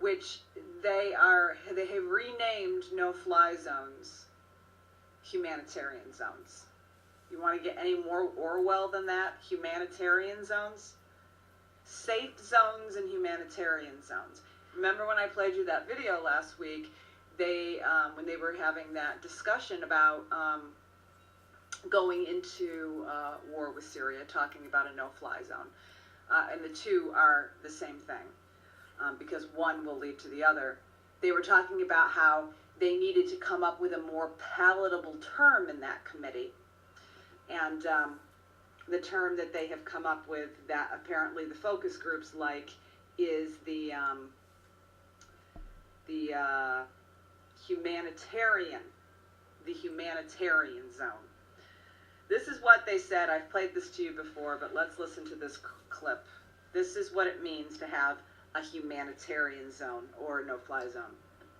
which they have renamed no-fly zones humanitarian zones. You want to get any more Orwell than that? Humanitarian zones? Safe zones and humanitarian zones. Remember when I played you that video last week, they when they were having that discussion about going into war with Syria, talking about a no-fly zone. And the two are the same thing, because one will lead to the other. They were talking about how they needed to come up with a more palatable term in that committee. And the term that they have come up with that apparently the focus groups like is the humanitarian zone. This is what they said. I've played this to you before, but let's listen to this clip. This is what it means to have a humanitarian zone or a no-fly zone.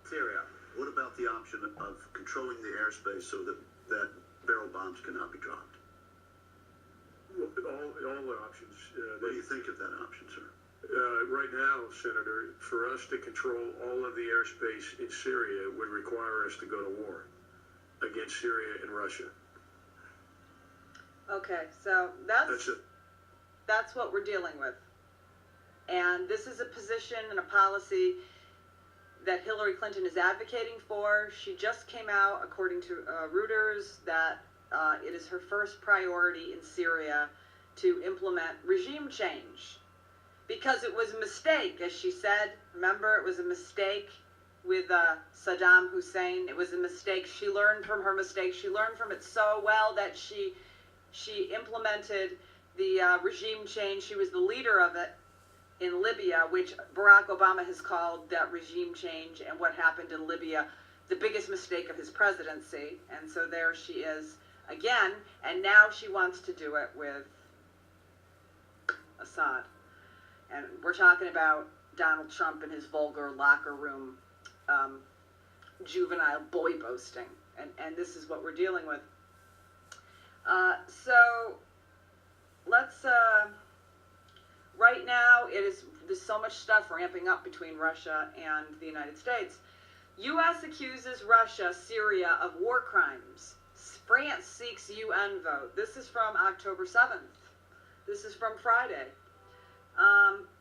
Syria, what about the option of controlling the airspace so that barrel bombs cannot be dropped? All the options. What do you think of that option, sir? Right now, Senator, for us to control all of the airspace in Syria would require us to go to war against Syria and Russia. Okay, so that's what we're dealing with. And this is a position and a policy that Hillary Clinton is advocating for. She just came out, according to Reuters, that it is her first priority in Syria to implement regime change. Because it was a mistake, as she said. Remember, it was a mistake with Saddam Hussein. It was a mistake. She learned from her mistake. She learned from it so well that she implemented the regime change. She was the leader of it in Libya, which Barack Obama has called that regime change and what happened in Libya the biggest mistake of his presidency. And so there she is again, and now she wants to do it with Assad. And we're talking about Donald Trump and his vulgar locker room juvenile boy boasting. And this is what we're dealing with. So let's, right now there's so much stuff ramping up between Russia and the United States. U.S. accuses Russia, Syria of war crimes. France seeks UN vote. This is from October 7th. This is from Friday.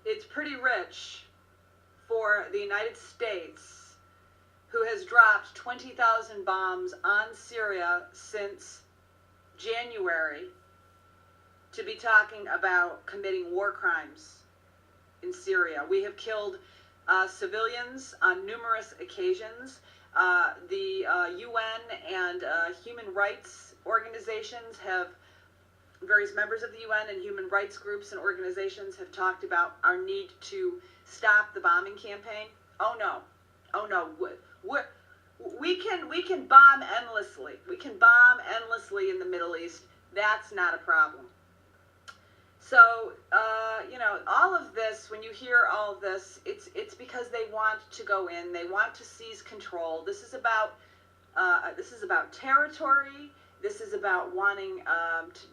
It's pretty rich for the United States, who has dropped 20,000 bombs on Syria since January, to be talking about committing war crimes in Syria. We have killed civilians on numerous occasions. The UN and human rights organizations have, various members of the UN and human rights groups and organizations have talked about our need to stop the bombing campaign. Oh no, we can bomb endlessly. We can bomb endlessly in the Middle East. That's not a problem. So, all of this, when you hear all of this, it's because they want to go in. They want to seize control. This is about territory. This is about wanting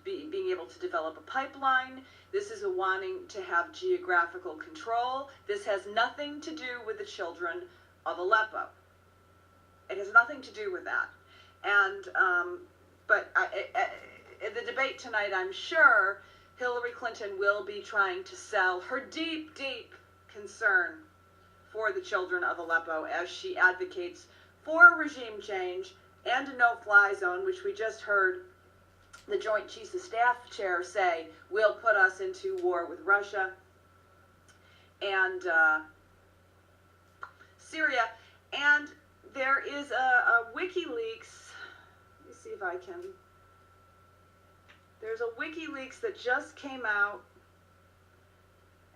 being able to develop a pipeline. This is wanting to have geographical control. This has nothing to do with the children of Aleppo. It has nothing to do with that. And but in the debate tonight, I'm sure Hillary Clinton will be trying to sell her deep, deep concern for the children of Aleppo as she advocates for regime change and a no-fly zone, which we just heard the Joint Chiefs of Staff chair say will put us into war with Russia and Syria. And there is a WikiLeaks, let me see if I can, there's a WikiLeaks that just came out,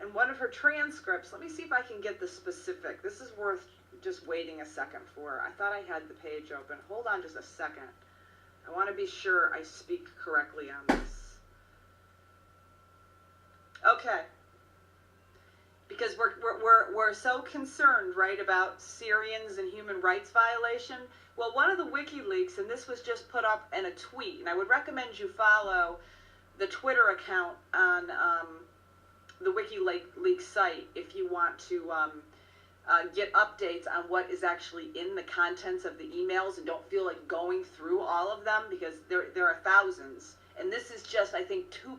and one of her transcripts, let me see if I can get the specific. This is worth just waiting a second for. I thought I had the page open. Hold on just a second. I want to be sure I speak correctly on this. Okay. Because we're so concerned, right, about Syrians and human rights violation. Well, one of the WikiLeaks, and this was just put up in a tweet, and I would recommend you follow the Twitter account on the WikiLeaks site if you want to get updates on what is actually in the contents of the emails and don't feel like going through all of them, because there are thousands. And this is just, I think, 2%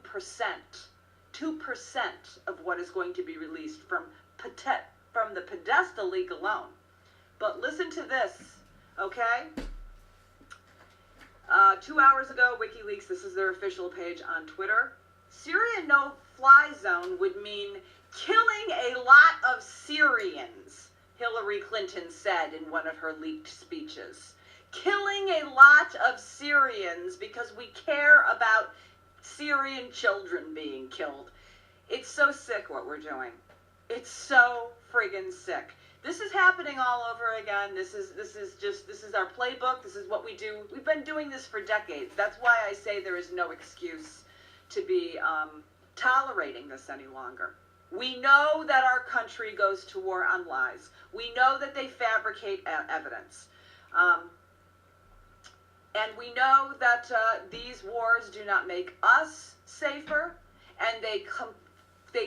of what is going to be released from the Podesta leak alone. But listen to this, okay? 2 hours ago, WikiLeaks, this is their official page on Twitter, Syria no-fly zone would mean killing a lot of Syrians, Hillary Clinton said in one of her leaked speeches. Killing a lot of Syrians because we care about Syrian children being killed. It's so sick what we're doing. It's so friggin' sick. This is happening all over again. This is our playbook. This is what we do. We've been doing this for decades. That's why I say there is no excuse to be tolerating this any longer. We know that our country goes to war on lies. We know that they fabricate evidence. And we know that these wars do not make us safer, and they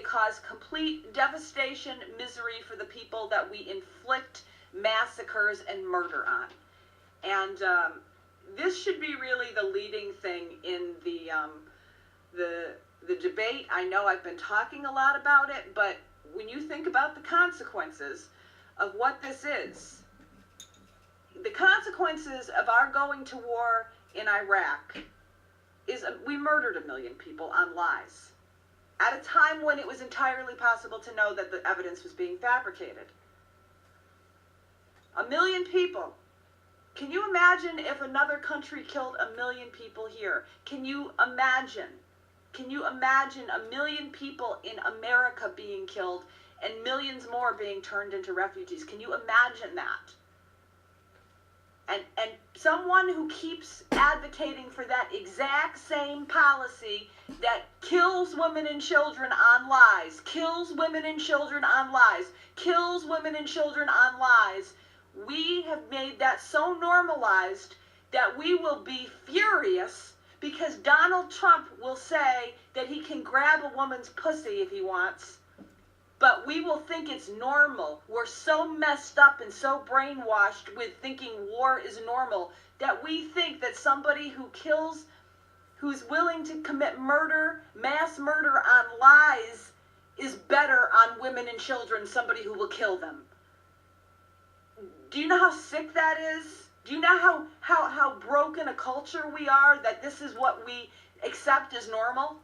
cause complete devastation, misery for the people that we inflict massacres and murder on. And this should be really the leading thing in the debate. I know I've been talking a lot about it, but when you think about the consequences of what this is, the consequences of our going to war in Iraq is we murdered 1 million people on lies at a time when it was entirely possible to know that the evidence was being fabricated. 1 million people. Can you imagine if another country killed 1 million people here? Can you imagine 1 million people in America being killed and millions more being turned into refugees? Can you imagine that? And someone who keeps advocating for that exact same policy that kills women and children on lies, kills women and children on lies, kills women and children on lies, we have made that so normalized that we will be furious because Donald Trump will say that he can grab a woman's pussy if he wants, but we will think it's normal. We're so messed up and so brainwashed with thinking war is normal that we think that somebody who kills, who's willing to commit murder, mass murder on lies, is better on women and children, somebody who will kill them. Do you know how sick that is? Do you know how broken a culture we are, that this is what we accept as normal?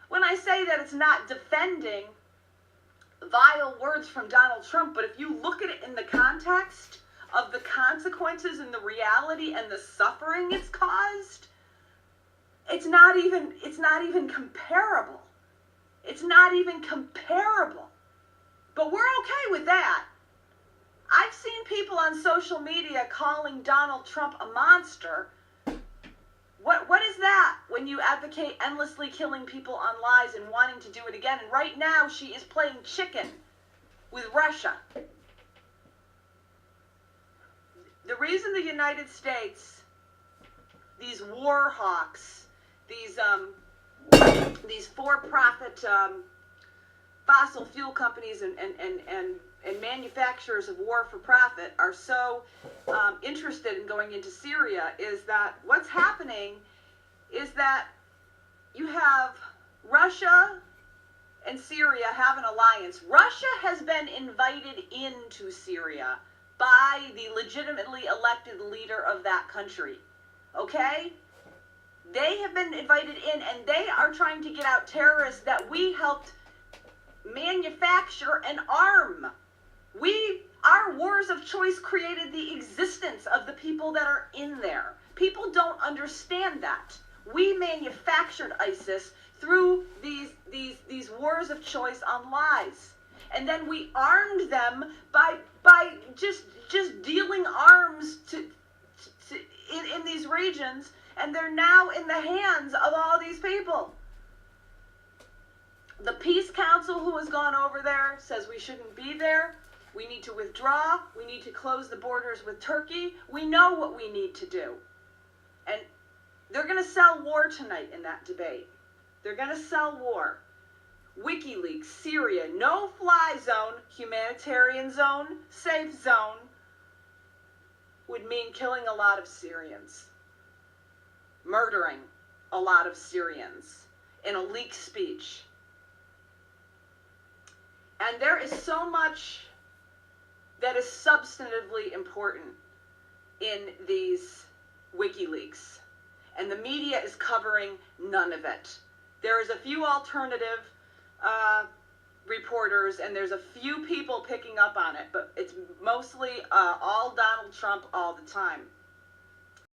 When I say that, it's not defending vile words from Donald Trump, but if you look at it in the context of the consequences and the reality and the suffering it's caused, it's not even comparable. It's not even comparable. But we're okay with that. I've seen people on social media calling Donald Trump a monster. What is that when you advocate endlessly killing people on lies and wanting to do it again? And right now she is playing chicken with Russia. The reason the United States, these war hawks, these for-profit fossil fuel companies and manufacturers of war for profit are so interested in going into Syria is that what's happening is that you have Russia and Syria have an alliance. Russia has been invited into Syria by the legitimately elected leader of that country. Okay? They have been invited in, and they are trying to get out terrorists that we helped manufacture and arm. Our wars of choice created the existence of the people that are in there. People don't understand that. We manufactured ISIS through these wars of choice on lies. And then we armed them by just dealing arms in these regions, and they're now in the hands of all these people. The Peace Council, who has gone over there, says we shouldn't be there. We need to withdraw. We need to close the borders with Turkey. We know what we need to do. And they're going to sell war tonight in that debate. They're going to sell war. WikiLeaks, Syria, no-fly zone, humanitarian zone, safe zone, would mean killing a lot of Syrians, murdering a lot of Syrians in a leaked speech. And there is so much that is substantively important in these WikiLeaks, and the media is covering none of it. There is a few alternative reporters, and there's a few people picking up on it, but it's mostly all Donald Trump all the time.